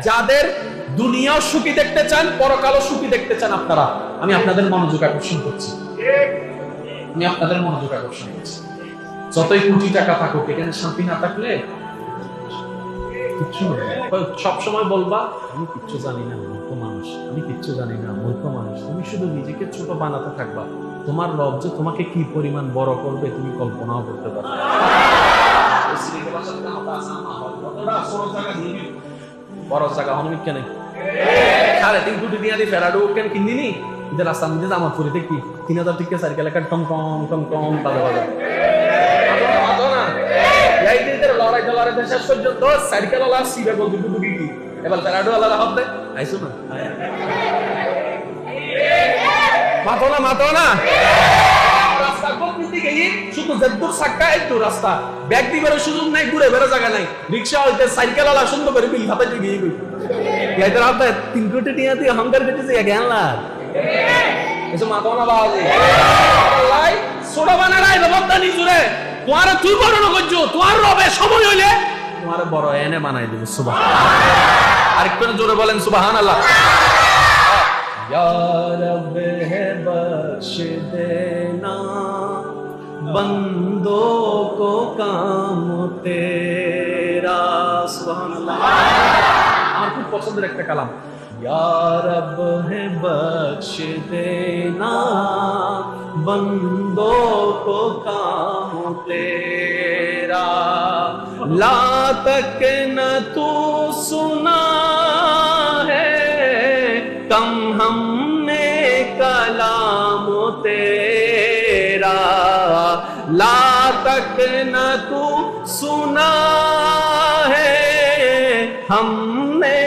যাদের দুনিয়াও সুখী দেখতে চান, পরকালও সুখী দেখতে চান আপনারা, আমি আপনাদের মনোযোগ আকর্ষণ করছি। যতই কোটি টাকা থাকুক, এখানে শান্তি না থাকলে সবসময় বলবা আমি কিচ্ছু জানি না, মূর্খ মানুষ, আমি কিচ্ছু জানি না, মূর্খ মানুষ। তুমি শুধু নিজেকে ছোট বানাতে থাকবা। তোমার রব যে তোমাকে কি পরিমাণ বড় করবে তুমি কল্পনাও করতে পারবে না। বড় জায়গা হনমিক কেন 3.5 কোটি দিয়া দিয়ে ফেরাডো কেন কিনিনি রাস্তার মধ্যে আমার পুরীতে কি 3000 টিকা সাইকেল একটা টং টং টং টং বাজে বাজে এই দিনের লড়াই ডলারে শেষ পর্যন্ত সাইকেল ওলা সিবে বলতে ডুবি কি এবার ফেরাডো ওলা হবে আইসো না মাতো না রাস্তা কোনদিকে গিয়ে শুধু জেদ্দুর সাক্কা একটু রাস্তা ব্যাগ দিবার সুযোগ নাই, ঘুরে বেরো জায়গা নাই, রিকশা হইতে সাইকেল ওলা সুন্দর করে বিল হাতে গিয়ে গই ইয়াইতে রাতে 3 কোটি টিয়া দিয়ে হাঙ্গার বেটিছে জ্ঞানলা এসব মাতো না বাজে আল্লাহ সোডা বানারাই ব্যবস্থা নি জুরে তোমার তুই বড় না করছো, তোমার রবে সময় হইলে তোমার বড় এনে বানাই দেব। সুবহানাল্লাহ। আরেকটু জোরে বলেন সুবহানাল্লাহ। या रब है बख्श देना बंदों को काम तेरा। सुभान अल्लाह। আমার খুব পছন্দের একটা কালাম, या रब है बख्श देना बंदों को काम तेरा ला तक न तू सुना है कम हमने कलाम तेरा ला तक न तू सुना है हमने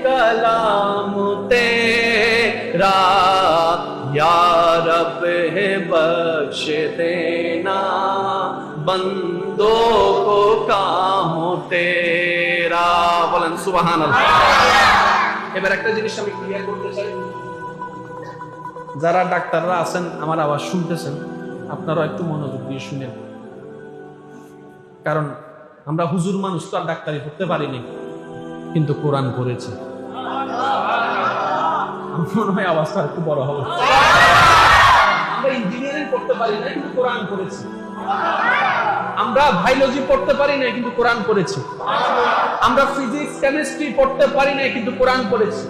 कलाम तेरा या रब है बख्श देना बंदों को काम तेरा। बोलेन सुभान अल्लाह। এবার একটা জিনিস আমি ক্লিয়ার করতে চাই, যারা ডাক্তাররা আছেন আমার আওয়াজ শুনতেছেন, আপনারা একটু মনোযোগ দিয়ে শুনেন। কারণ আমরা হুজুর মানুষ তো আর ডাক্তারি পড়তে পারিনি, কিন্তু কোরআন পড়েছি। আমার মনে হয় আওয়াজটা একটু বড় হবে। আমরা ইঞ্জিনিয়ারিং পড়তে পারি না, কিন্তু কোরআন পড়েছি। আমরা বায়োলজি পড়তে পারি না, কিন্তু কোরআন পড়েছি। আমরা ফিজিক্স কেমিস্ট্রি পড়তে পারি না, কিন্তু কোরআন পড়েছি।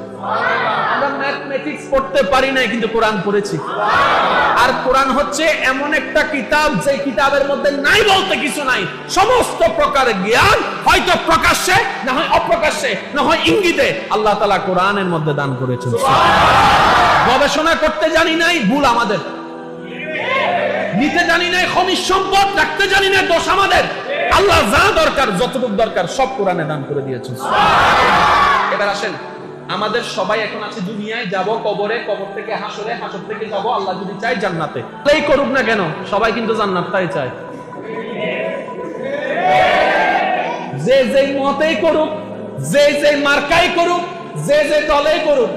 আমরা ম্যাথমেটিক্স পড়তে পারি না, কিন্তু কোরআন পড়েছি। আর কোরআন হচ্ছে এমন একটা কিতাব যে কিতাবের মধ্যে নাই বলতে কিছু নাই। সমস্ত প্রকার জ্ঞান হয়তো প্রকাশ্যে, না হয় অপ্রকাশ্যে, না হয় ইঙ্গিতে আল্লাহ তাআলা কোরআনের মধ্যে দান করেছেন। গবেষণা করতে জানি নাই, ভুল আমাদের। নিতে জানি নাই খনিজ সম্পদ, রাখতে জানি না, দোষ আমাদের। আল্লাহ যা দরকার, যতটুকু দরকার সব কোরআনে দান করে দিয়েছেন। এবার আসেন, আমাদের সবাই এখন আছে দুনিয়ায়, যাব কবরে, কবর থেকে হাসরে, হাসর থেকে যাব আল্লাহ যদি চাই জান্নাতে। এই করুক না কেন, সবাই কিন্তু জান্নাতটাই চায়। যে যেই মতেই করুক, যে যেই মার্কাই করুক, যে যে দলেই করুক,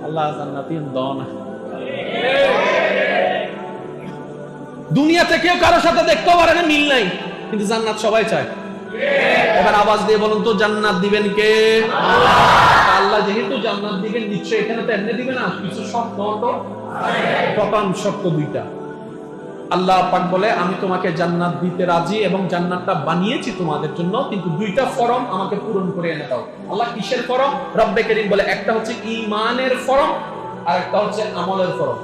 আল্লাহ জান্নাতি দাও না। দুনিয়াতে কেউ কারোর সাথে দেখতেও পারে না, মিল নাই, কিন্তু জান্নাত সবাই চায়। এবার আওয়াজ দিয়ে বলুন তো, জান্নাত দিবেন কে? আল্লাহ যেহেতু জান্নাত দিবেন, নিশ্চয়ই এখানে তো এমনি দিবে না, কিছু শর্ত হতো। প্রথম শর্ত দুইটা। আল্লাহ পাক বলে আমি তোমাকে জান্নাত দিতে রাজি এবং জান্নাতটা বানিয়েছি তোমাদের জন্য, কিন্তু দুইটা ফরম আমাকে পূরণ করে এনে দাও। আল্লাহ কিসের ফরম? রব্বে করিম বলে একটা হচ্ছে ঈমানের ফরম, আর একটা হচ্ছে আমলের ফরম।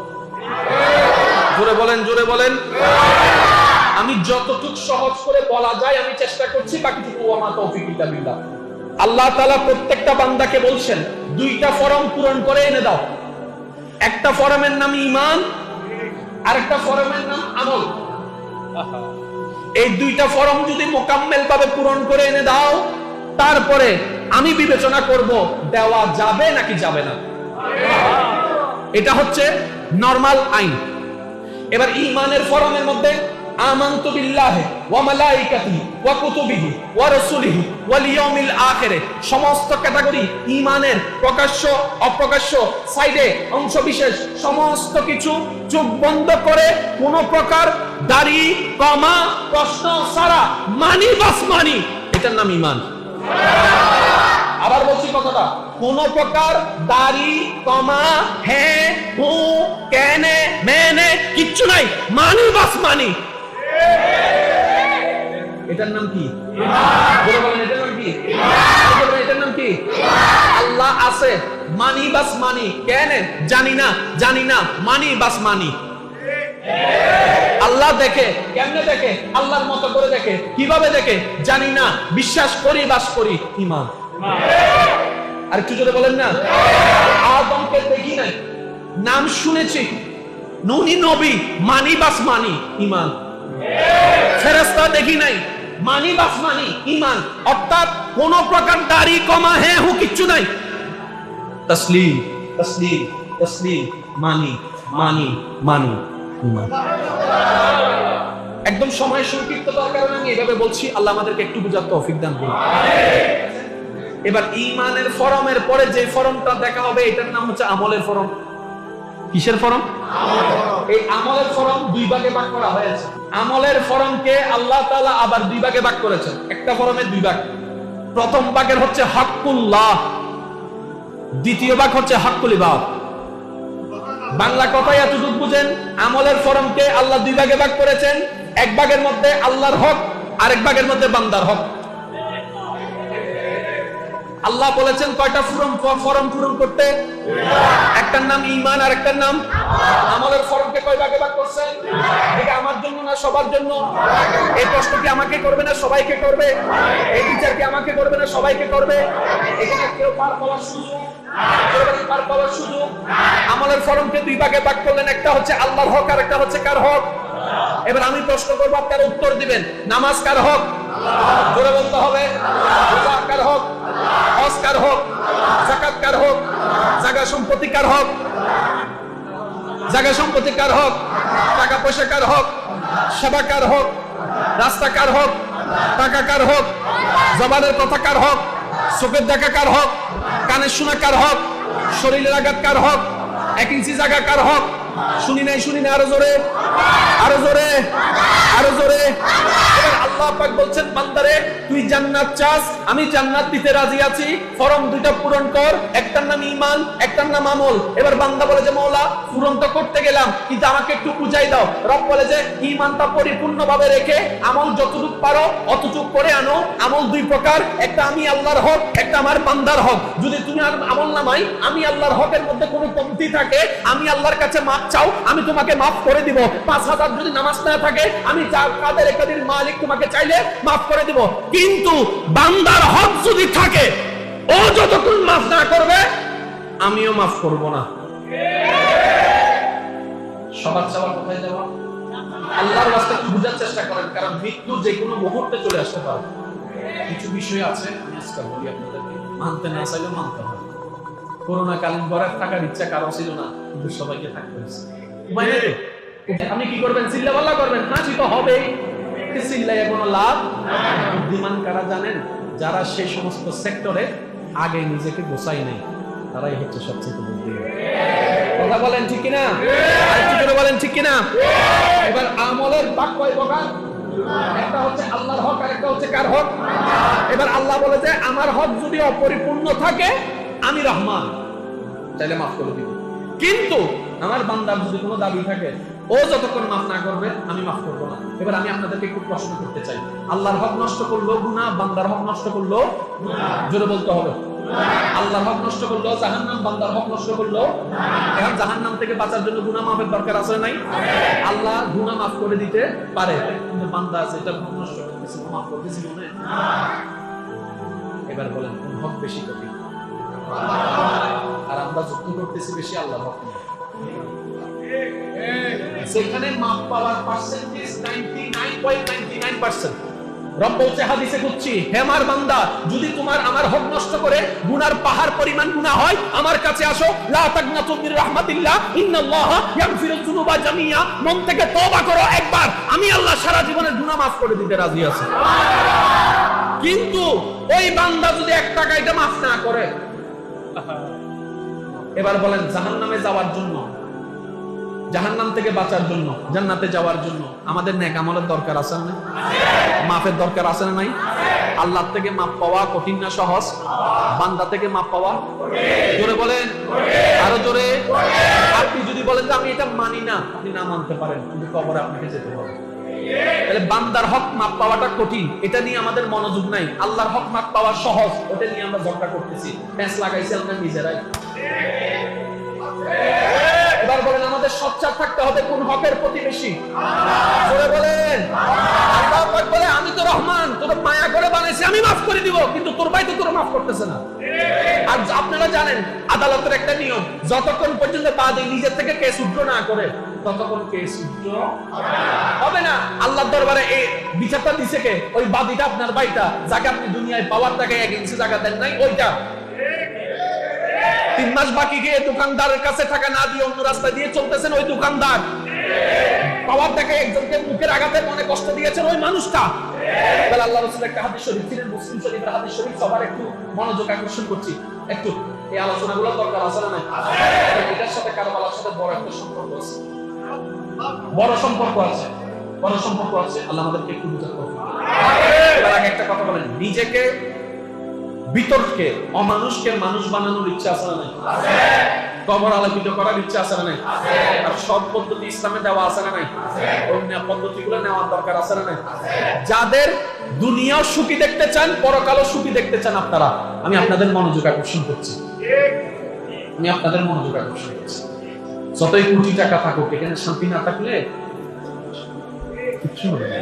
জোরে বলেন, জোরে বলেন। আমি যতটুকু সহজ করে বলা যায় আমি চেষ্টা করছি, বাকিটুকু ওয়া তৌফিক ইল্লা বিল্লাহ। আল্লাহ তাআলা প্রত্যেকটা বান্দাকে বলছেন দুইটা ফরম পূরণ করে এনে দাও। একটা ফরমের নাম ঈমান, আরেকটা ফরমের নাম আমল। এই দুইটা ফরম যদি মোকাম্মেল ভাবে পূরণ করে এনে দাও, তারপরে আমি বিবেচনা করব দেওয়া যাবে নাকি যাবে না। এটা হচ্ছে নরমাল আইন। এবার ঈমানের ফরমের মধ্যে আমানতু বিল্লাহি ওয়া মালাইকাতিহি ওয়া কুতুবিহি ওয়া রাসূলিহি ওয়াল ইয়াউমিল আখিরে, সমস্ত ক্যাটাগরি ঈমানের, প্রকাশ্য অপ্রকাশ্য, সাইডে অংশবিশেষ, সমস্ত কিছু চোখ বন্ধ করে কোন প্রকার দাড়ি কমা প্রশ্ন ছাড়া মানি বাস মানি, এটার নাম ঈমান। আবার বলছি কোন প্রকার দাড়ি কমা হ্যাঁ হু কেনে মেনে কিচ্ছু নাই, মানি বাস মানি। এটার নাম কি? বলে বলেন এটার নাম কি? এটার নাম কি? আল্লাহ আছে, মানি বাস মানি, কেন জানি না, জানি না, মানি বাস মানি। আল্লাহ দেখে, কেমনে দেখে? আল্লাহর মতো করে দেখে। কিভাবে দেখে? জানি না, বিশ্বাস করি বাস করি, ঈমান। আর একটু জোরে বলেন না। আদমকে দেখি নাই, নাম শুনেছি, নুনি নবী, মানি বাস মানি, ঈমান। ফেরেশতা দেখি নাই, মানি বাস মানি, ঈমান। অর্থাৎ কোন প্রকার দাড়ি কমা হ্যাঁ হু কিচ্ছু নাই, তসলিম তসলিম তসলিম, মানি মানি মানি, ঈমান। একদম সময় সংক্ষিপ্ততার কারণে আমি এভাবে বলছি, আল্লাহ আমাদেরকে একটু বুঝার তৌফিক দান করুন। এবার ঈমানের ফরমের পরে যে ফরমটা দেখা হবে এটার নাম হচ্ছে আমলের ফরম। কিসের ফরম? এই আমলের ফরম দুই ভাগে ভাগ করা হয়েছে। আমলের ফরমকে আল্লাহ তাআলা আবার দুই ভাগে ভাগ করেছেন। একটা ফরমের দুই ভাগ। প্রথম ভাগের হচ্ছে হাক্কুল্লাহ, দ্বিতীয় ভাগ হচ্ছে হাক্কুল ইবাদ। বাংলা কথায় এতটুকু বুঝেন, আমলের ফরমকে আল্লাহ দুই ভাগে ভাগ করেছেন। এক ভাগের মধ্যে আল্লাহর হক, আরেক ভাগের মধ্যে বান্দার হক। আল্লাহ বলেছেন কয়টা ফরম পূরণ করতে? একটার নাম ঈমান আর একটার নাম আমলের ফরমকে কয় ভাগে ভাগ করছেন? এটা আমার জন্য না সবার জন্য? এই প্রশ্ন কি আমাকে করবে না সবাইকে করবে? এই বিচার কি আমাকে করবে না সবাইকে করবে? এখানে কেউ পার পাওয়ার সুযোগ, পার পাওয়ার সুযোগ। আমলের ফরমকে দুই ভাগে ভাগ করলেন, একটা হচ্ছে আল্লাহর হক আর একটা হচ্ছে কার হক? এবার আমি প্রশ্ন করবো, আপনারা উত্তর দিবেন। নামাজ কার হক? জোরে বলতে হবে। রোজা কার হক? হজ কার হক? যাকাত কার হক? জায়গা সম্পত্তি কার হক? জায়গা সম্পত্তি কার হক? টাকা পয়সা কার হক? সেবা কার হক? রাস্তা কার হক? টাকা কার হক? জবানের কথা কার হক? চোখের দেখা কার হক? কানের শোনা কার হক? শরীরের আঘাত কার হক? 1 ইঞ্চি জায়গা কার হক? শুনি নাই, শুনি না, আরো জোরে, আরো জোরে, আরো জোরে। এবার আল্লাহ পাক বলছেন, বান্দারে তুই জান্নাত চাস, আমি জান্নাত দিতে রাজি আছি, ফরম দুইটা পূরণ কর। একটার নাম ঈমান, একটার নাম আমল। এবার বান্দা বলে যে মওলা পূরণ তো করতে গেলাম, কিন্তু আমাকে একটু বুঝাই দাও। রব বলে যে ঈমানটা পরিপূর্ণভাবে রেখে আমল যতটুকু পারো অতটুকু করে আনো। আমল দুই প্রকার, একটা আমি আল্লাহর হক, একটা আমার বান্দার হক। যদি তুমি আর আমল নামাই আমি আল্লাহর হকের মধ্যে কোনো কমতি থাকে, আমি আল্লাহর কাছে মাফ চাও, আমি তোমাকে মাফ করে দিব। 5000 যদি নামাজ না থাকে, আমি কাদের একাদির মালিক, তোমাকে চাইলে মাফ করে দিব। কিন্তু বান্দার হক যদি থাকে, ও যতক্ষণ মাফ না করবে আমিও মাফ করব না। সবার চাওয়া কোথায় যাওয়া? আল্লাহর রাস্তা একটু বুঝার চেষ্টা করেন, কারণ মৃত্যু যে কোনো মুহূর্তে চলে আসতে পারে। কিছু বিষয় আছে আমি আজকে বলি আপনাদেরকে, মানতে না চাইলেও মানতে হবে। করোনা কালীন ঘরে থাকার ইচ্ছা কারো ছিল না, কিন্তু সবাইকে থাকতে হয়েছে। আপনি কি করবেন? চিল্লাপাল্লা করবেন? হাসি তো হবেই, চিল্লাই কোনো লাভ। বুদ্ধিমান কারা জানেন? যারা সেই সমস্ত সেক্টরে আগে নিজেকে গোছাই নাই, তারাই হচ্ছে সবচেয়ে বুদ্ধিমান। কথা বলেন ঠিক কিনা? আরেকটু করে বলেন ঠিক কিনা? এবার আমলের ভাগ কয় প্রকার? একটা হচ্ছে আল্লাহর হক আর একটা হচ্ছে কার হক? এবার আল্লাহ বলে যে আমার হক যদি অপরিপূর্ণ থাকে আমি রহমান, চাইলে মাফ করে দিব। কিন্তু আমার বান্দার যদি কোনো দাবি থাকে, ও যতক্ষণ মাফ না করবে আমি মাফ করব না। এবার আমি আপনাদেরকে একটু প্রশ্ন করতে চাই, আল্লাহর হক নষ্ট করলো গুনাহ, বান্দার হক নষ্ট করলো গুনাহ। জোরে বলতে হবে। আল্লাহর হক নষ্ট করলো জাহান্নাম, বান্দার হক নষ্ট করলো। এখন জাহান্নাম থেকে বাঁচার জন্য গুনাহ মাফের দরকার আছে নাই? আল্লাহ গুনাহ মাফ করে দিতে পারে, কিন্তু বান্দা আছে এটা হক নষ্ট করতেছে, মাফ করতেছে মনে। এবার বলেন কোন হক বেশি কঠিন? আর আমরা যুক্ত করতেছি বেশি আল্লাহর হক। সেখানে মাফ পাওয়ার পার্সেন্টেজ 99.99%। রব বলছে হাদিসে কুদসি, হে আমার বান্দা, যদি তোমার আমার হক নষ্ট করে গুনার পাহাড় পরিমাণ গুনাহ হয়, আমার কাছে আসো। লা তাকনাতু মির রাহমাতিল্লাহ, ইন্নাল্লাহা ইয়াগফিরুয যুনুবা জামিআ। মন থেকে তওবা করো একবার, আমি আল্লাহ সারা জীবনের গুনাহ মাফ করে দিতে রাজি আছি। কিন্তু ওই বান্দা যদি 1 টাকা এটা মাফ না করে, এবার বলেন জাহান্নামে যাওয়ার জন্য, জাহান্নাম থেকে বাঁচার জন্য, জান্নাতে যাওয়ার জন্য আমাদের নেক আমলের দরকার আছে না? মাফের দরকার আছে না নাই? আল্লাহ থেকে মাপ পাওয়া কঠিন না সহজ? বান্দা থেকে মাপ পাওয়া জোরে বলেন, আরো জোরে। আপনি যদি বলেন যে আমি এটা মানি না, আপনি না মানতে পারেন, কিন্তু কবরে আপনাকে যেতে হবে। তাহলে বান্দার হক মাপ পাওয়াটা কঠিন, এটা নিয়ে আমাদের মনোযোগ নাই। আল্লাহর হক মাপ পাওয়া সহজ, ওটা নিয়ে আমরা ঝগড়া করতেছি, প্যাঁচ লাগাইছি আমরা নিজেরাই। এবার বলেন আমাদের সোচ্চার থাকতে হবে কোন হকের প্রতিবেশী? জোরে বলেন। আল্লাহ পাক বলে আমি তো রহমান, তোর মায়া করে বানাইছি, আমি মাফ করে দিব, কিন্তু তোর ভাই তো তোর মাফ করতেছে না। আর আপনারা জানেন আদালতের একটা নিয়ম, যতক্ষণ পর্যন্ত বাদী নিজের থেকে কেস উঠ্র না করে ততক্ষণ কেস উঠ্র হবে না। আল্লাহর দরবারে এই বিচারটা দিছে কে? ওই বাদীটা, আপনার ভাইটা, যাকে আপনি দুনিয়ায় পাওয়ার টাকা 1 ইঞ্চি জায়গা দেন নাই, ওইটা 3 মাস বাকি গিয়ে দোকানদারের কাছে টাকা না দিয়ে অন্য রাস্তা দিয়ে চলতেছেন, ওই দোকানদার পাওয়ার টাকা একজনকে মুখের আঘাতে মনে কষ্ট দিয়েছেন, ওই মানুষটা। তাহলে আল্লাহ রাসূলের একটা হাদিস শরীফ ছিলেন, মুসলিম শরীফের হাদিস শরীফ, সবার একটু মনোযোগ আকর্ষণ করছি। একটু এই আলোচনাগুলো দরকার আছে না? এটার সাথে কারবালার সাথে বড় একটা সম্পর্ক আছে, বড় সম্পর্ক আছে, বড় সম্পর্ক আছে। আল্লাহ আমাদেরকে একটু বুঝাতে হবে। এবার আগে একটা কথা বলেন, নিজেকে বিতর্কে অমানুষকে মানুষ বানানোর ইচ্ছা আছে না? কবর আলোকিত করার ইচ্ছা আছে না? আর সব পদ্ধতি ইসলামে দেওয়া আছে না? অন্য পদ্ধতিগুলো নেওয়ার দরকার আছে না? যাদের দুনিয়াও সুখী দেখতে চান, পরকালও সুখী দেখতে চান আপনারা, আমি আপনাদের মনোযোগ আকর্ষণ করছি, আমি আপনাদের মনোযোগ আকর্ষণ করছি। যতই কোটি টাকা থাকুক, এখানে শান্তি না থাকলে কিছু হবে না।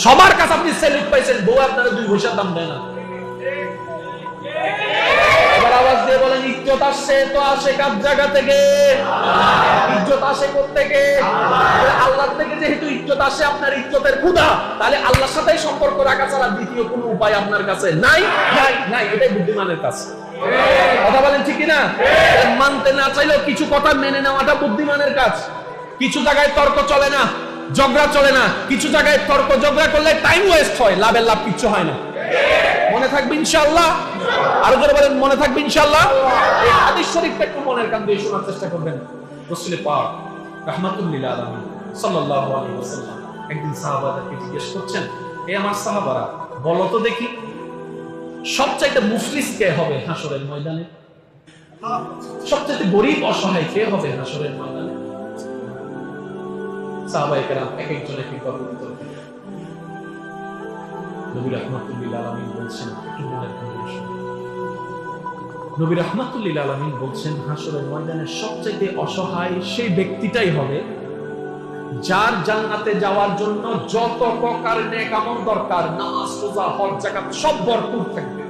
সবার কাছে আপনি স্যালুট পাইছেন, বউ আপনারা 2 পয়সার দাম দেয় না। এবার আওয়াজ দিয়ে বলেন ইজ্জত আসছে তো আসে কার জায়গা থেকে? ইজ্জত আসে কোত্থেকে? আল্লাহর থেকে। যেহেতু ইজ্জত আসে, আপনার ইজ্জতের ক্ষুধা, তাহলে আল্লাহর সাথেই সম্পর্ক রাখা ছাড়া দ্বিতীয় কোনো উপায় আপনার কাছে নাই, নাই, নাই। এটাই বুদ্ধিমানের কাজ। কথা বলেন ঠিক কিনা? মানতে না চাইলেও কিছু কথা মেনে নেওয়াটা বুদ্ধিমানের কাজ। কিছু জায়গায় তর্ক চলে না, ঝগড়া চলে না, কিছু জায়গায় তর্ক ঝগড়া করলে টাইম ওয়েস্ট হয়, লাভের লাভ কিছু হয় না। মনে থাকবে ইনশাআল্লাহ? আরো জোরে বলেন মনে থাকবে ইনশাআল্লাহ। এই হাদিস শরীফটা একটু মনের কান দিয়ে শোনার চেষ্টা করবেন। রাসূল পাক রাহমাতুল লিল আলামিন সাল্লাল্লাহু আলাইহি ওয়াসাল্লাম একদিন সাহাবাদেরকে জিজ্ঞেস করছেন, এই আমার সাহাবারা, বলো তো দেখি সবচাইতে মুফলিস কে হবে হাসরের ময়দানে? সবচাইতে গরীব অসহায় কে হবে হাসরের ময়দানে? সাহাবায়ে কেরাম এক একজন এক এক কথা উত্তর দিলেন। নবী রাহমাতুল লিল আলামিন বলছেন, নবী রাহমাতুল লিল আলামিন বলছেন, হাসরের ময়দানে সবচাইতে অসহায় সেই ব্যক্তিটাই হবে যার জান্নাতে যাওয়ার জন্য যত প্রকার নেক আমল দরকার, নামাজ, রোজা, হজ, যাকাত সব ভরপুর থাকবে,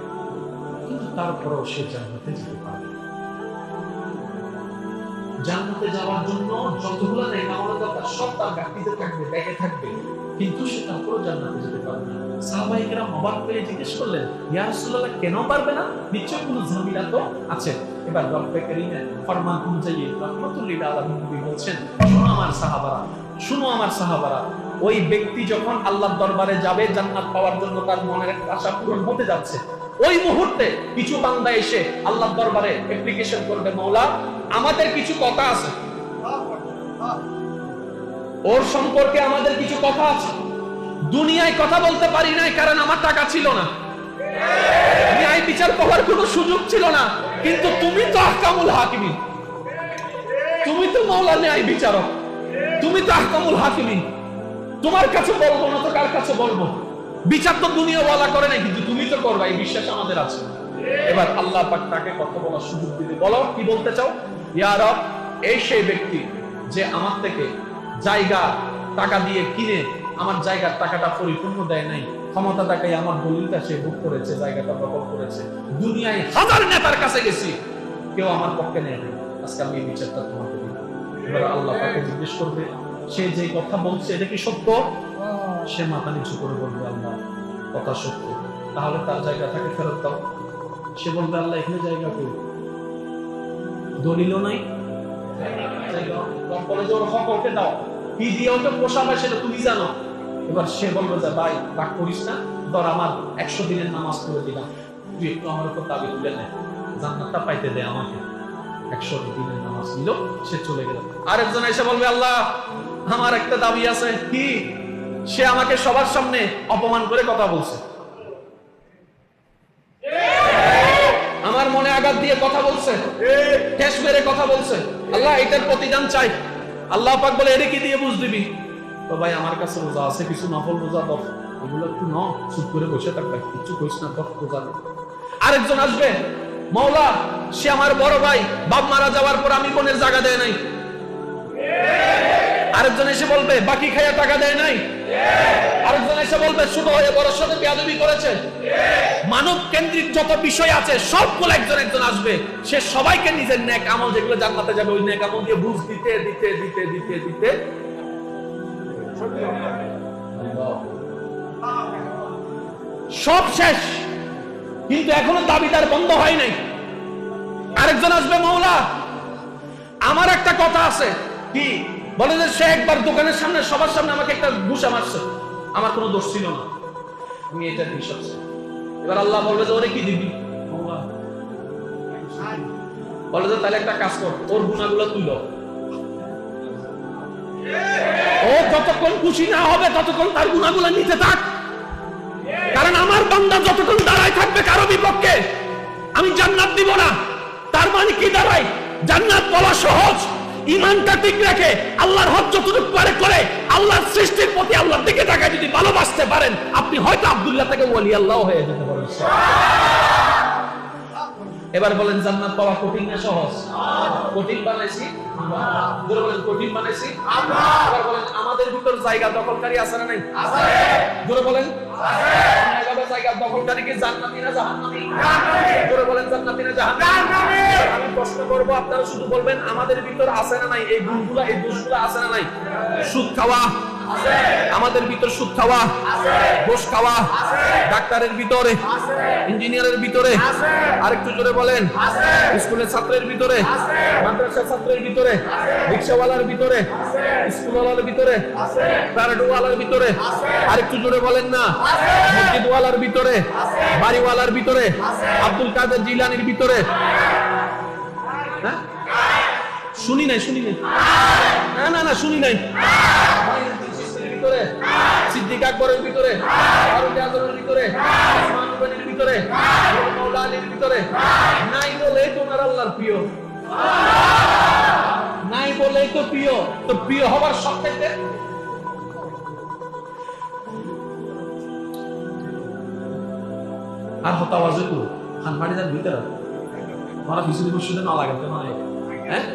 কিন্তু তারপরেও সে জান্নাতে যেতে পারবে না। জান্নাতে যাওয়ার জন্য যতগুলো নেক আমল দরকার সব তার গাড়িতে থাকবে, ব্যাগে থাকবে, কিন্তু সে তারপরেও জান্নাতে যেতে পারবে না। সাহাবায়ে কেরাম অবাক হয়ে জিজ্ঞেস করলেন, ইয়া রাসূলুল্লাহ, কেন পারবে না? নিশ্চয় কোনো ঝামেলা তো আছে। এবার রব্বে কারীমের ফরমান অনুযায়ী রাহমাতুল লিল আলামিন বলছেন, শোনো আমার সাহাবারা, শুনো আমার সাহাবারা, ওই ব্যক্তি যখন আল্লাহর দরবারে যাবে জান্নাত পাওয়ার জন্য, তার মনের একটা আশা পূরণ হতে যাচ্ছে, ওই মুহূর্তে কিছু বান্দা এসে আল্লাহর দরবারে অ্যাপ্লিকেশন করবে, মাওলা আমাদের কিছু কথা আছে, ওর সম্পর্কে আমাদের কিছু কথা আছে, দুনিয়ায় কথা বলতে পারি নাই কারণ আমার টাকা ছিল না, ন্যায় বিচার পাওয়ার কোনো সুযোগ ছিল না, কিন্তু তুমি তো আহকামুল হাকিমিন, তুমি তো মাওলা ন্যায় বিচারক, তুমি তো আহকামুল হাকিমিন, তোমার কাছে বলবো না তো কার কাছে বলবো? বিচার তো দুনিয়া ওয়ালা করে নাই, কিন্তু তুমি তো করবা, এই বিশ্বাস আমাদের আছে। এবার আল্লাহ পাক তাকে কথা বলার সুযোগ দিতে, বলো কি বলতে চাও? ইয়া রব, এই সেই ব্যক্তি যে আমার থেকে জায়গা টাকা দিয়ে কিনে আমার জায়গার টাকাটা পরিপূর্ণ দেয় নাই, ক্ষমতা দেখায় আমার দলিলটা সে বুক করেছে, জায়গাটা দখল করেছে, দুনিয়ায় হাজার নেতার কাছে গেছি, কেউ আমার পক্ষে নেয় নাই, আজকে আমি এই বিচারটা তোমাকে দিই। এবার আল্লাহ তাকে জিজ্ঞেস করবে, সে যে কথা বলছে এটা কি সত্য? সে মাথা নিচু করে বলবে, আল্লাহ কথা সত্য, তাহলে তার জায়গা তাকে ফেরত দাও। সে বলবে, আল্লাহ এখানে জায়গা কই? দলিলও নাই, কলেজে ওর হক ওকে দাও, কি দিয়ে ওকে পোষাবে সেটা তুমি জানো। এবার সে বলবে যে ভাই রাগ করিস না, ধর আমার 100 দিনের নামাজ পড়ে দিলাম, তুই একটু আমার উপর দাবি তুলে নে, জান্নাতটা পাইতে দে আমাকে। 100 দিনের নামাজ নিল, সে চলে গেল। আরেকজন এসে বলবে, আল্লাহ আমার একটা দাবি আছে। কি? সে আমাকে সবার সামনে অপমান করে কথা বলছে, আঘাত দিয়ে কথা বলছে, ঠেস মেরে কথা বলছে, আল্লাহ এটার প্রতিদান চাই। আল্লাহ পাক বলে এর কি দিয়ে বুঝ দিবি? তো ভাই আমার কাছে রোজা আছে, কিছু নফল রোজা দাও, ওগুলো একটু ন, চুপ করে বসে থাকবে, কিছু কইস না, তোর রোজা নেই। আরেকজন আসবে, মাওলা সে আমার বড় ভাই, বাপ মারা যাওয়ার পর আমি বোনের জায়গা দেয় নাই। আরেকজন এসে বলবে বাকি খাইয়া টাকা দেয় নাই। আরেকজন এসে বলবে ছোট হয়ে বড়র সাথে বেয়াদবি করেছে। মানব কেন্দ্রিক যত বিষয় আছে সবগুলো একজন একজন আসবে, সে সবাইকে নিজের নেক আমল যেগুলো জান্নাতে যাবে ওই নেক আমল দিয়ে বুঝ দিতে দিতে দিতে দিতে দিতে সব শেষ, কিন্তু এখনো দাবিদার বন্ধ হয় নাই। আরেকজন আসবে, মাওলা আমার একটা কথা আছে। কি বলে? যে সে একবার দোকানের সামনে সবার সামনে আমাকে একটা ঘুষা মারছে, আমার কোনো দোষ ছিল না, আমি এটা বিশ্বাস। এবার আল্লাহ বলবে যে ওরে কি দিবি? বলে যে তাহলে একটা কাজ কর, ওর গুনাহগুলো তুল, ও যতক্ষণ খুশি না হবে ততক্ষণ তার গুনাহগুলো নিতে থাক। কারণ আমার বান্দা যতক্ষণ দাঁড়ায় থাকবে কারো বিপক্ষে আমি জান্নাত দিব না। তার মানে কি দাঁড়ায়? জান্নাত বলা সহজ, ঈমানটা ঠিক রেখে আল্লাহর হক যতটুকু পারে করে আল্লাহর সৃষ্টির প্রতি আল্লাহর দিকে তাকায় যদি ভালোবাসতে পারেন, আপনি হয়তো আব্দুল্লাহ থেকে ওলি আল্লাহ হয়ে যেতে পারেন। এবার বলেন জান্নাত পাওয়া কঠিন না সহজ? কঠিন বানাইছি আমরা। বলেন কঠিন বানাইছি আমরা। এবার বলেন আমাদের ভিতর জায়গা দখলকারী আছে না নাই? আছে। জোরে বলেন আছে। আমাদের জায়গা দখলকারী কি জান্নাতি না জাহান্নামী? জান্নাতি। জোরে বলেন জান্নাতি না জাহান্নামী? আমি প্রশ্ন করব, আপনারা শুধু বলবেন আমাদের ভিতর আছে না নাই? এই গুণগুলো এই দোষগুলো আছে না নাই? সুদ খাওয়া আছে, আমাদের ভিতর সুদ খাওয়া আছে, ঘুষ খাওয়া আছে, ডাক্তারের ভিতরে আছে, ইঞ্জিনিয়ারের ভিতরে আছে, আরেকটু জোরে বলেন আছে, স্কুলের ছাত্রের ভিতরে আছে, মাদ্রাসার ছাত্রের ভিতরে আছে, রিকশাওয়ালার ভিতরে আছে, স্কুলওয়ালার ভিতরে আছে, প্যারাডওয়ালার ভিতরে আছে, আরেকটু জোরে বলেন না আছে, মসজিদওয়ালার ভিতরে আছে, বাড়িওয়ালার ভিতরে আছে, আব্দুল কাদের জিলানীর ভিতরে। হ্যাঁ শুনি নাই, শুনি নাই, না না না শুনি নাই। সিদ্দিক আকবরের ভিতরে, ফারুক আজমের ভিতরে, ওসমান গনির ভিতরে, মাওলা আলীর ভিতরে নাই বলেই তোমার আল্লাহর প্রিয়, নাই বলেই তো প্রিয়। তো প্রিয় হবার সবথেকে আর হতা আওয়াজে তো খানবাড়িদার ভিতরে ওরা বিশুদ্ধ বসুদে না লাগাতে না। হ্যাঁ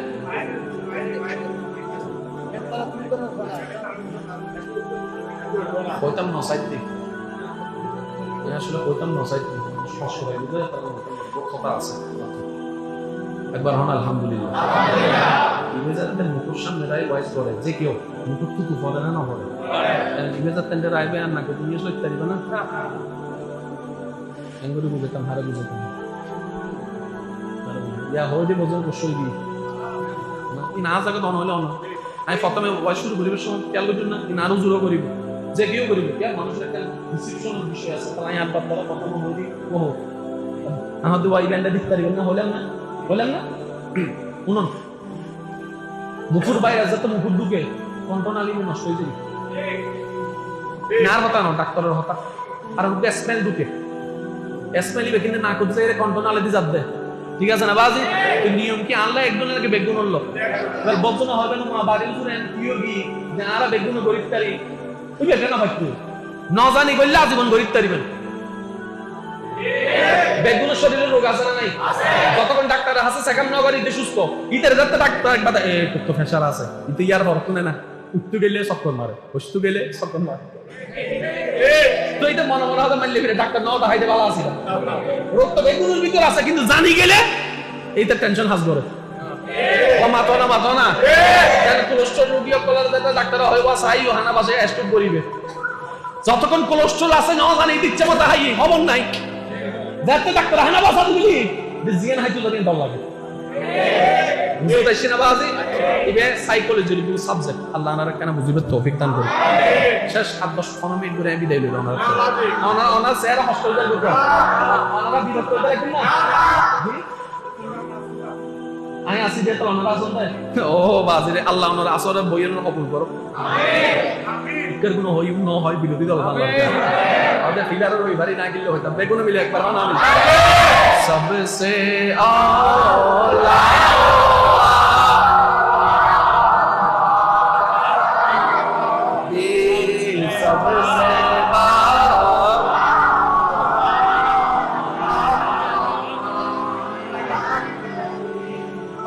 কইতাম নসাইতে আসলে কইতাম নসাইতে কথা আছে। একবার হন আলহামদুলিল্লাহ। ইমেজারদের মুখের সামনে রায় ওয়াইজ করে যে কেউ মুখের টুকু পড়ে না পড়ে ইমেজার তেন্ডে রাইবে আর না তুমি সইতে পারিবে না। এঙ্গুরি বুঝাইতাম হারে বুঝাইতাম ইয়া হইলে বোঝান কষই দি না জায়গা দন হইলে অনা। আমি প্রথমে ওয়াইজ শুরু করিবার সময় খেয়াল করছি না আরো জোরও করিব যে কেউ করিব কে মানুষের একটা রিসিপশনের বিষয় আছে। তাই আর বাদ দ্বারা প্রথম হইলি ওহ আমাদের ওয়াই ব্যান্ডে দিতে পারিবেন না হলেন না বলেন না শুনুন মুখুর বাইরে যাতে মুখুর ঢুকে কন্ট্রোনালি নষ্ট হয়ে যাবে নার হতা না ডাক্তারের হতা আর স্মেল ঢুকে স্মেলিবে কিন্তু না করছে কন্ট্রোনালি দিয়ে যাবে। ঠিক আছে না বাজি? নিয়ম কি আনলে একজনের বেগুন হলো এবার বকজনা হবে না মা বাড়ির উপরে প্রিয় কি যারা বেগুন গরিব তারি তুই বেগুন না ভাইতু ন জানি করলে আজীবন গরিব তারিবেন। বেগুনের শরীরে রোগ আছে না নাই? যতক্ষণ ডাক্তার আছে সেখানে নগরীতে সুস্থ ইতের যাতে ডাক্তার একবার একটু তো ফেসার আছে কিন্তু ইয়ার বরফ না উঠতে গেলে চক্কর মারে বসতে গেলে চক্কর মারে। তো এটা মনে মনে হবে মানলে ফিরে ডাক্তার নটা হাইতে ভালো আছে রোগ তো বেগুনের ভিতর আছে কিন্তু জানি গেলে এইটা টেনশন হাস করে মাতো না কোলেস্ট্রল রোগী কলার ডাক্তার হইব চাই হানা বাসে স্টপ করিবে। যতক্ষণ কোলেস্ট্রল আছে ন জানি ইচ্ছা মতো হাই খবর নাই যাতে ডাক্তার হানা বাসা দিবি জিয়ান হাইতো জানি দল লাগে বুঝতে পারছি না বাজি? ইবে সাইকোলজির কিছু সাবজেক্ট আল্লাহ আনারা কেন বুঝিবে তৌফিক দান করে। শেষ 7-10 মিনিট ধরে আমি বিদায় লইলাম ওনার চেহারা হসপিটাল করব ওনারা বিরক্ত করে রাখেন না আমি আসি যে তো ওনারা আসুন তাই ও বাজি রে আল্লাহ ওনার আসরে বইয়ের কবুল করো আমিন আমিন কোনো হই ন হয় বিরোধী দল আল্লাহ ওদের ফিলারের ওই বাড়ি না গেলে হইতাম বেগুনে মিলে একবার বানাবি সবসে আলা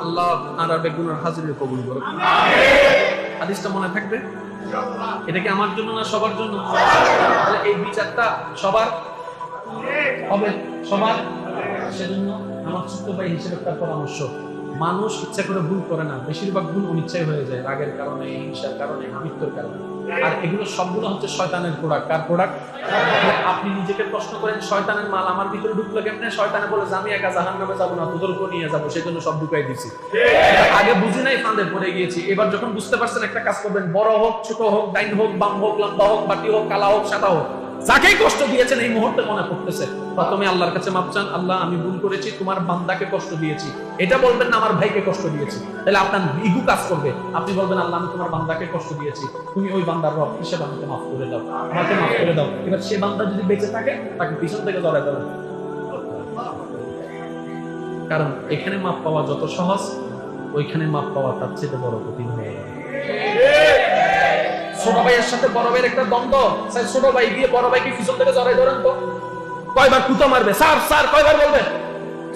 আল্লাহ আর বেগুনের হাজিরি কবুল করুন। হাদিসটা মনে থাকবে? এটা কি আমার জন্য না সবার জন্য? তাহলে এই বিচারটা সবার হবে, সবার। সেজন্য আমার ছোট্ট ভাই হিসেবে একটা পরামর্শ, মানুষ ইচ্ছা করে ভুল করে না, বেশিরভাগ ভুল অনিচ্ছাই হয়ে যায়, রাগের কারণে, হিংসার কারণে, মৃত্যুর কারণে। আর এগুলো সবগুলো হচ্ছে শয়তানের প্রোডাক্ট। কার প্রোডাক্ট? আপনি নিজেকে প্রশ্ন করেন, শয়তানের মাল আমার ভিতরে ঢুকলো কেমনে? শয়তানে বলে আমি একা জাহান্নামে যাবো না, তোদেরকে নিয়ে যাবো, সেজন্য সব ঢুকাই দিছি। আগে বুঝি নাই, ফাঁদে পড়ে গিয়েছি। এবার যখন বুঝতে পারছেন, একটা কাজ করবেন, বড় হোক, ছোট হোক, ডাইন হোক, বাম হোক, লম্বা হোক, বাটি হোক, কালা হোক, সাদা হোক, যাকেই কষ্ট দিয়েছেন এই মুহূর্তে মনে পড়তেছে, প্রথমে আল্লাহর কাছে মাপ চান, আল্লাহ আমি ভুল করেছি, তোমার বান্দাকে কষ্ট দিয়েছি। এটা বলবেন না আমার ভাইকে কষ্ট দিয়েছি, তাহলে আপনার ইগু কাজ করবে। আপনি বলবেন আল্লাহ আমি তোমার বান্দাকে কষ্ট দিয়েছি, তুমি ওই বান্দার রব হিসেবে আমাকে মাফ করে দাও, আমাকে মাফ করে দাও। এবার সে বান্দা যদি বেঁচে থাকে, তাকে পিছন থেকে জড়ায় দেবেন। কারণ এখানে মাপ পাওয়া যত সহজ, ওইখানে মাপ পাওয়া তার চেয়ে বড় কঠিন হয়ে যাবে। ছোট ভাইয়ের সাথে বড় ভাইয়ের একটা দ্বন্দ্ব, ছোট ভাই গিয়ে বড় ভাইকে পিছন থেকে জড়াই ধরেন তো কয়বার কুতো মারবে? স্যার স্যার কয়বার বলবে?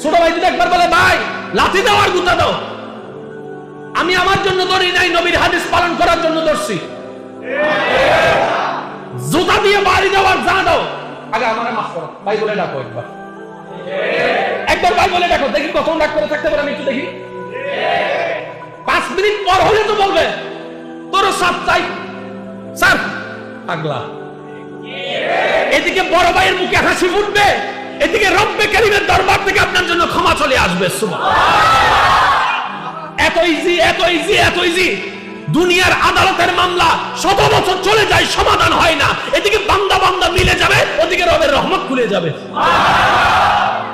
ছোট ভাই যদি একবার বলে ভাই লাঠি দাও আর গুতা দাও, আমি আমার জন্য ধরি নাই, নবীর হাদিস পালন করার জন্য ধরছি, জুতা দিয়ে বাড়ি দাও আর যা দাও, আগে আমারে মাফ করো ভাই বলে ডাকো, একবার ভাই বলে ডাকো, দেখি কখন ডাক করে থাকতে পারে, আমি একটু দেখি। 5 মিনিট পর হলে তো বলবে তোর সাথ চাই, স্যার পাগলা। এদিকে বড় ভাইয়ের মুখে হাসি ফুটবে, এদিকে রব্বে কারীমের দরবার থেকে আপনার জন্য ক্ষমা চলে আসবে। এত ইজি, এত ইজি, এত ইজি। দুনিয়ার আদালতের মামলা 100 বছর চলে যায়, সমাধান হয় না। এদিকে বান্দা বান্দা মিলে যাবে, ওদিকে রবের রহমত খুলে যাবে।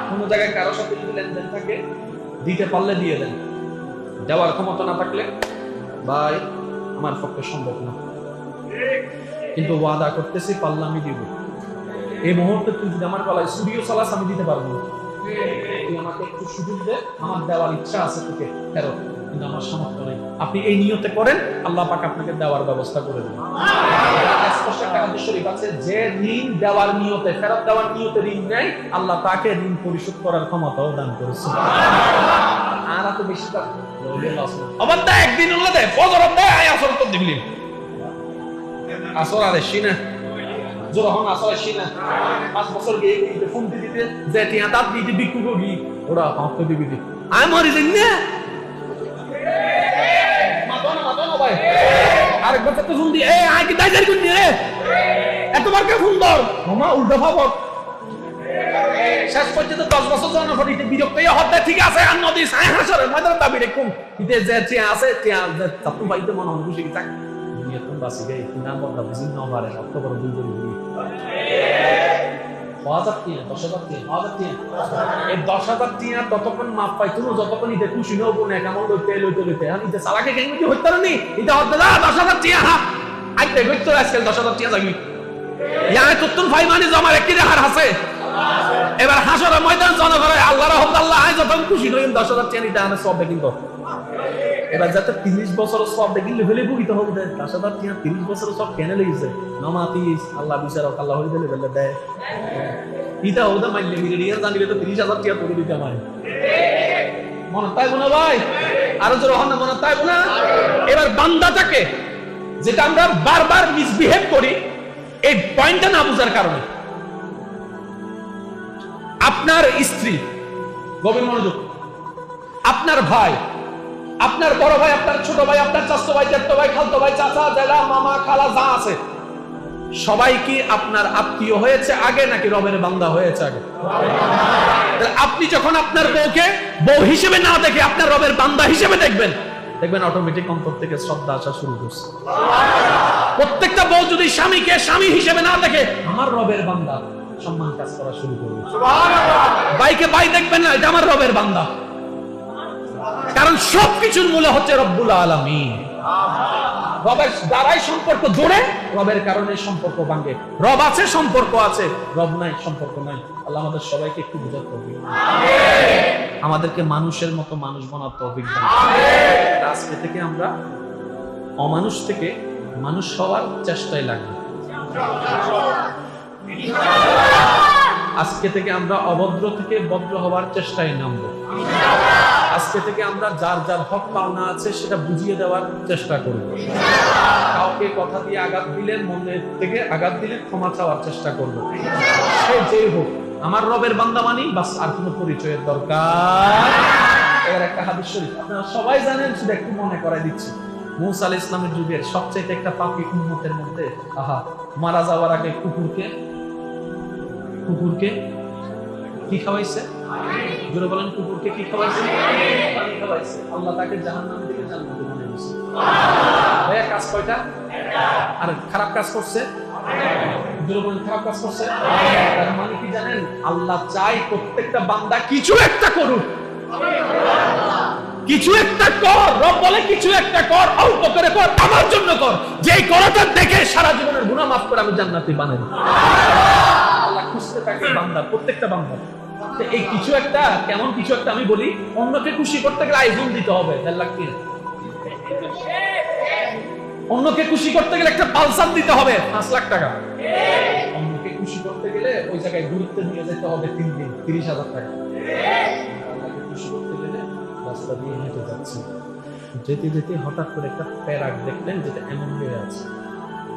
কোন জায়গায় কারো সাথে যদি লেনদেন থাকে, দিতে পারলে দিয়ে দেন, দেওয়ার ক্ষমতা না থাকলে ভাই আমার পক্ষে সম্ভব না, কিন্তু ওয়াদা করতেছি পারলে আমি দিব। এই মুহূর্তে তুই যদি আমার গলায় স্টুডিও চালাস, আমি দিতে পারবো না। তুই আমাকে একটু সুযোগ দে, আমার দেওয়ার ইচ্ছা আছে তোকে ফেরত, কিন্তু আমার সামর্থ্য নেই। আপনি এই নিয়তে করেন, আল্লাহ পাক আপনাকে দেওয়ার ব্যবস্থা করে দেবেন। স্পষ্ট একটা হাদিস শরীফ আছে, যে ঋণ দেওয়ার নিয়তে, ফেরত দেওয়ার নিয়তে ঋণ নেয়, আল্লাহ তাকে ঋণ পরিশোধ করার ক্ষমতাও দান করেছে। আর এত বেশি আবার দেয়, একদিন হলে দেয়, ফজর দেয়, আয় আসর তো দিবলি আসর আর এসি না, যখন আসর এসি না 5 বছর গিয়ে ফোন দিতে যে টিয়া দাঁত দিতে বিক্রি করি, ওরা হাঁটতে দিবি দি আমি মরি যাই না, মাতো না ভাই। আরেক বছর তো ফোন দিয়ে আয় কি দায়দারি করনি রে, এতবার কে ফোন দর মামা উল্টা ভাবত। শেষ পর্যন্ত 10 বছর জানা ফটিতে বিরক্ত হয়ে হতে, ঠিক আছে আর নদী সাই হাসরে ময়দান দাবি রেখুম ইতে যে টিয়া আছে, টিয়া তাতু ভাইতে মন খুশি থাক দুনিয়া কোন বাসি গায় কি নাম বড় বুঝিন না পারে, সব বড় ভুল করি 10,000 টিয়া 10,000 টিয়া 10,000 টিয়া, এই 10,000 টিয়া ততক্ষণ মাপ পাই তুমি, যতক্ষণ ইতে খুশি নব না কেমন লইতে আমি ইতে সালাকে কেমন হইতা নি, ইতে হতে না 10,000 টিয়া হা আইতে গইতো আজকাল 10,000 টিয়া লাগি ইয়া তুতুন ভাই মানে আমার একই দেখার আছে। এবার হাসর ময়দান জনগণ আল্লাহর রহমত, আল্লাহ আজ যত খুশি নই 10,000 টিয়া নিতে আনে সব কিন্তু। এবার যাতে 30 বছর সব দেখি লেভেলে বুঝতে হবে, 10,000 টিয়া 30 বছর সব কেনে লেগেছে নমাতিস, আল্লাহ বিচারক, আল্লাহ হইতে লেভেলে দেয় ইটা ওদের মাইলে মিলিয়ন জানিলে তো 30,000 টিয়া করে দিতে হয়। মনে তাই না ভাই? আরো জোর হন না, মনে তাই না? এবার বান্দাটাকে যেটা আমরা বারবার মিসবিহেভ করি, এই পয়েন্টটা না বুঝার কারণে, আপনার স্ত্রী, গভীর মনোযোগ, আপনার ভাই, আপনার বড় ভাই, আপনার ছোট ভাই, আপনার চাচতো ভাই, জ্যাঠতো ভাই, খালতো ভাই, চাচা, জেলা, মামা, খালা যা আছে, সবাই কি আপনার আত্মীয় হয়েছে আগে নাকি রবের বান্দা হয়েছে আগে? আপনি যখন আপনার বউকে বউ হিসেবে না দেখে আপনার রবের বান্দা হিসেবে দেখবেন, দেখবেন অটোমেটিক অন্তর থেকে শ্রদ্ধা আসা শুরু করছে। প্রত্যেকটা বউ যদি স্বামীকে স্বামী হিসেবে না দেখে আমার রবের বান্দা, সম্মান কাজ করা শুরু করবে। ভাইকে ভাই দেখবেন না, এটা আমার রবের বান্দা, কারণ সবকিছুর মূলে হচ্ছে রব্বুল আলামিন। রবের দ্বারাই সম্পর্ক জোড়ে, রবের কারণে সম্পর্ক ভাঙে। রব আছে, সম্পর্ক আছে, রব নাই, সম্পর্ক নাই। আল্লাহ আমাদের সবাইকে একটু বুঝার তৌফিক দান, আমাদেরকে মানুষের মতো মানুষ বানার তৌফিক দান। আজকে থেকে আমরা অমানুষ থেকে মানুষ হওয়ার চেষ্টায় লাগবে। আজকে থেকে আমরা অভদ্র থেকে ভদ্র হওয়ার চেষ্টায় নামবো। আজকে থেকে আমরা যার যার হক পাওনা আছে সেটা বুঝিয়ে দেওয়ার চেষ্টা করব। কাউকে কথা দিয়ে আঘাত দিলে, মনে থেকে আঘাত দিলে ক্ষমা চাওয়ার চেষ্টা করব। সে যেই হোক, আমার রবের বান্দা মানি, বাস, আর কোনো পরিচয়ের দরকার। এবার একটা হাদিস শরীফ আপনারা সবাই জানেন, শুধু একটু মনে করাই দিচ্ছি। মুসা আলাইহিস সালামের যুগের সবচেয়ে একটা পাপী উম্মতের মধ্যে মারা যাওয়ার আগে কুকুরকে কি খাওয়াইছে? জোরে বলেন, কুকুরকে কি খাওয়াইছে? পানি খাওয়াইছে। আল্লাহ তাকে জাহান্নাম থেকে জান্নাতে বানিয়ে দিয়েছে। ভাইয়া, কাজ কয়টা? আর খারাপ কাজ করছে? জোরে বলেন, খারাপ কাজ করছে। তার মানে কি জানেন? আল্লাহ চাই প্রত্যেকটা বান্দা কিছু একটা করুক, কিছু একটা কর। রব বলে কিছু একটা কর, অল্প করে কর, আমার জন্য কর। যেই করাটা দেখে সারা জীবনের গুনাহ মাফ করে আমি জান্নাতি বানাই দেব। আল্লাহ খুশি থাকে বান্দা, প্রত্যেকটা বান্দা। এই কিছু একটা, কেমন কিছু একটা আমি বলি, অন্যকে খুশি করতে গেলে আয়োজন দিতে হবে 1.5 লাখ টাকা। অন্যকে খুশি করতে গেলে একটা পালসার দিতে হবে 5 লাখ টাকা। অন্যকে খুশি করতে গেলে ওই জায়গায় ঘুরতে নিয়ে যেতে হবে 3 দিন 30,000 টাকা। আল্লাহকে খুশি করতে গেলে রাস্তা দিয়ে হেঁটে যাচ্ছে, যেতে যেতে হঠাৎ করে একটা প্যারাক দেখলেন যেটা এমন হয়ে আছে।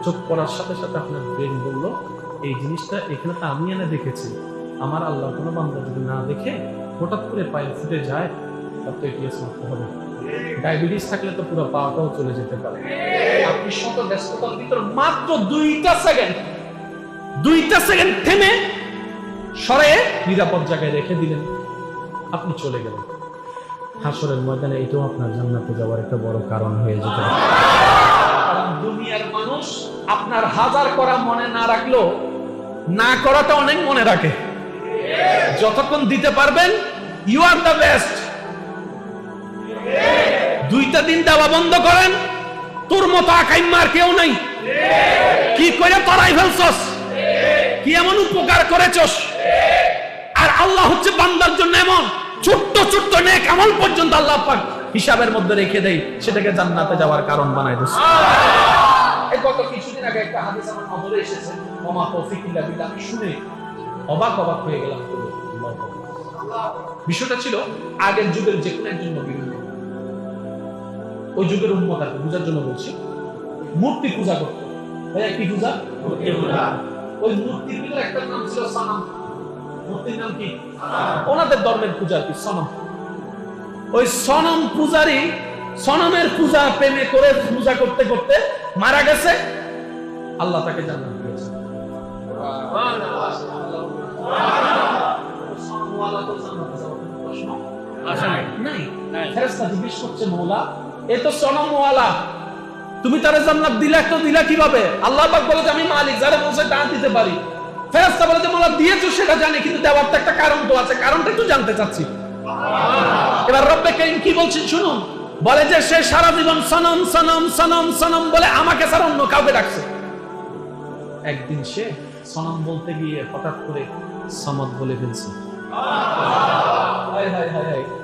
চোখ পড়ার সাথে সাথে আপনার ব্রেন বললো, এই জিনিসটা এখানে তো আমি এনে দেখেছি। আমার আল্লাহ কোনো বান্দা যদি না দেখে হঠাৎ করে পায়ে ফুটে যায়, তার তো ইতিহাস মারতে হবে। ডায়াবেটিস থাকলে তো পুরো পাওয়াটাও চলে যেতে পারে। আপনি শত ব্যস্ততার ভিতর মাত্র 2টা সেকেন্ড থেমে সরে নিরাপদ জায়গায় রেখে দিলেন, আপনি চলে গেলেন। হাসরের ময়দানে এটাও আপনার জান্নাতে যাওয়ার একটা বড় কারণ হয়ে যেতে পারে। কারণ দুনিয়ার মানুষ আপনার হাজার করা মনে না রাখলেও না করাটা অনেক মনে রাখে। যতক্ষণ দিতে পারবেন, ইউ আর দ্য বেস্ট। 2টা দিন দেওয়া বন্ধ করেন, তোর মতো আকাইমার কেউ নাই। কি করে তরাই ফেলছস, কি এমন উপকার করেছস। আর আল্লাহ হচ্ছে বান্দার জন্য এমন ছোট্ট ছোট্ট নেক আমল পর্যন্ত আল্লাহ পাক হিসাবের মধ্যে রেখে দেয়, সেটাকে জান্নাতে যাওয়ার কারণ বানায় দিয়েছে। এই গত কিছুদিন আগে একটা হাদিস আমার নজরে এসেছে, ওমা তৌফিক ইল্লা বিল্লাহ। আমি শুনে অবাক হয়ে গেলাম। বিষয়টা ছিল আগের যুগের যে কোনো একজন নবী, ওই যুগের উম্মত, আর বুঝার জন্য বলছি, মূর্তি পূজা করত। ভাইয়া, কি পূজা? ওই মূর্তির ভিতরে একটা নাম ছিল সনম। মূর্তির নাম কি? ওনাদের ধর্মের পূজা কি সনম। ওই সনম পূজারী সনমের পূজা প্রেমে করে পূজা করতে করতে মারা গেছে। আল্লাহ তাকে জান্নাত দিয়েছে। ফেরেশতা জিজ্ঞেস করছে, মওলা, এ তো সনমওয়ালা, তুমি তারে জান্নাত দিলা, তো দিলা কিভাবে? আল্লাহ পাক বলে যে আমি মালিক, যারা বলছে দান দিতে পারি। ফেরেশতা বলে যে মওলা দিয়েছো সেটা জানি, কিন্তু দেওয়ার তো একটা কারণ তো আছে, কারণটা একটু জানতে চাচ্ছি। এবার রব্বে কারীম কি বলছেন শুনুন। বলে যে সে সারা জীবন সনম সনম সনম সনম বলে আমাকে ছাড়া অন্য কাউকে ডাকছে। একদিন সে সনম বলতে গিয়ে হঠাৎ করে সমদ বলে ফেলছে।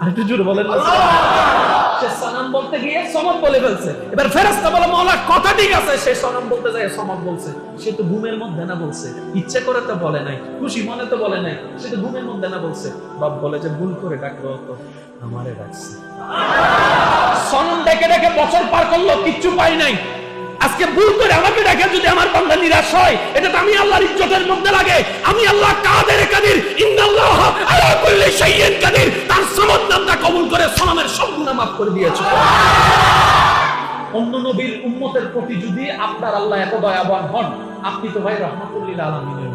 আরেকটু জোরে বলেন। সে সনম বলতে গিয়ে সমদ বলে ফেলছে। এবার ফেরেশতা বলে, মাওলা কথা ঠিক আছে, সে সনম বলতে যায় সমদ বলছে। সে তো ঘুমের মধ্যে না বলছে, ইচ্ছে করে তো বলে নাই, খুশি মনে তো বলে নাই, সে তো ঘুমের মধ্যে না বলছে। রব বলে যে ভুল করে ডাকলো, তো আমারে ডাকছে। সনম ডেকে ডেকে বছর পার করলো, কিচ্ছু পাই নাই। আজকে ভুল করে আমাকে ডাকে যদি আমার বান্দা নিরাশ হয়, এটা তো আমি আল্লাহর ইজ্জতের মধ্যে লাগে। আমি আল্লাহ কাদের কাদির, ইন্নাল্লাহ আলা কুল্লি শাইইন কাদির। তার সমদ নামটা কবুল করে সনমের সব গুনাহ মাফ করে দিয়েছে। অন্য নবীর উম্মতের প্রতি যদি আপনার আল্লাহ এত দয়াবান হন, আপনি তো ভাই রাহমাতুল লিল আলামিনের।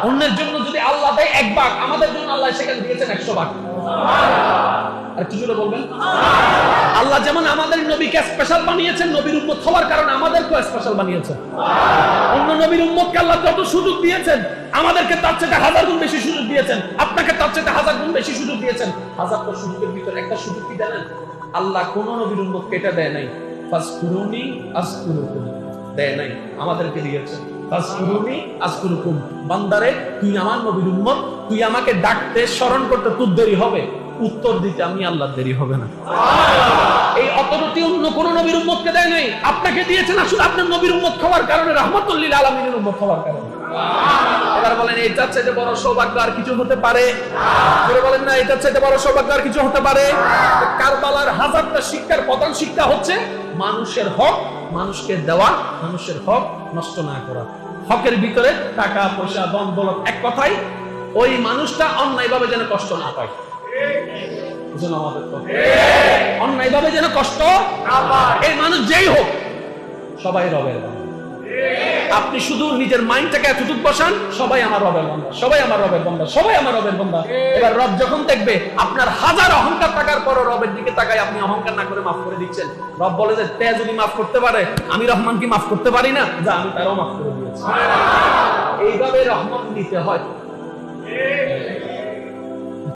অন্যের জন্য যদি আল্লাহ দেয় 1 ভাগ, আমাদের জন্য আল্লাহ সেখানে দিয়েছেন 100 ভাগ। আর কিছু বলবেন? আল্লাহ যেমন আমাদের নবীকে স্পেশাল বানিয়েছেন, নবীর উম্মত হওয়ার কারণে আমাদেরকেও স্পেশাল বানিয়েছেন। অন্য নবীর উম্মতকে আল্লাহ যত সুযোগ দিয়েছেন, আমাদেরকে তার চেয়ে 1000 গুণ বেশি সুযোগ দিয়েছেন, আপনাকে তার চেয়ে 1000 গুণ বেশি সুযোগ দিয়েছেন। 1000টা সুযোগের ভিতরে একটা সুযোগ কি জানেন? আল্লাহ কোন নবীর উম্মতকে এটা দেয় নাই, ফাসকুরুনি আযকুরুকুম, দেয় নাই, আমাদেরকে দিয়েছেন। ফাসকুরুনি আযকুরুকুম, বান্দারে তুই আমার নবীর উম্মত, তুই আমাকে ডাকতে স্মরণ করতে তোর দেরি হবে, উত্তর দিতে আমি আল্লাহর দেরি হবে না। এই অতরতি অন্য কোন নবীর উম্মতকে দেয় নাই, আপনাকে দিয়েছেন আসলে আপনার নবীর উম্মত হওয়ার কারণে, রাহমাতুল লিল আলামিনের উম্মত হওয়ার কারণে। এবার বলেন এটার চাইতে বড় সৌভাগ্য আর কিছু হতে পারে? করে বলেন না এটার চাইতে বড় সৌভাগ্য আর কিছু হতে পারে? কারবালার 1000টা শিক্ষার প্রধান শিক্ষা হচ্ছে মানুষের হক মানুষকে দেওয়া, মানুষের হক নষ্ট না করা, হকের ভিতরে টাকা পয়সা ধন দৌলত, এক কথাই ওই মানুষটা অন্যায়ভাবে যেন কষ্ট না পায়। অন্যায়ভাবে যেন কষ্ট না পায়। এই মানুষ যেই হোক সবাই রবের বান্দা। আপনি শুধু নিজের মাইন্ডটাকে এতটুকু বসান, সবাই আমার রবের বান্দা, সবাই আমার রবের বান্দা, সবাই আমার রবের বান্দা। এবার রব যখন দেখবে আপনার হাজার অহংকার থাকার পরও রবের দিকে তাকায় আপনি অহংকার না করে মাফ করে দিচ্ছেন, রব বলে যে তে যদি মাফ করতে পারে আমি রহমান কি মাফ করতে পারি না? যা আমি তারও মাফ করে দিয়েছি। এইভাবে রহমত নিতে হয়,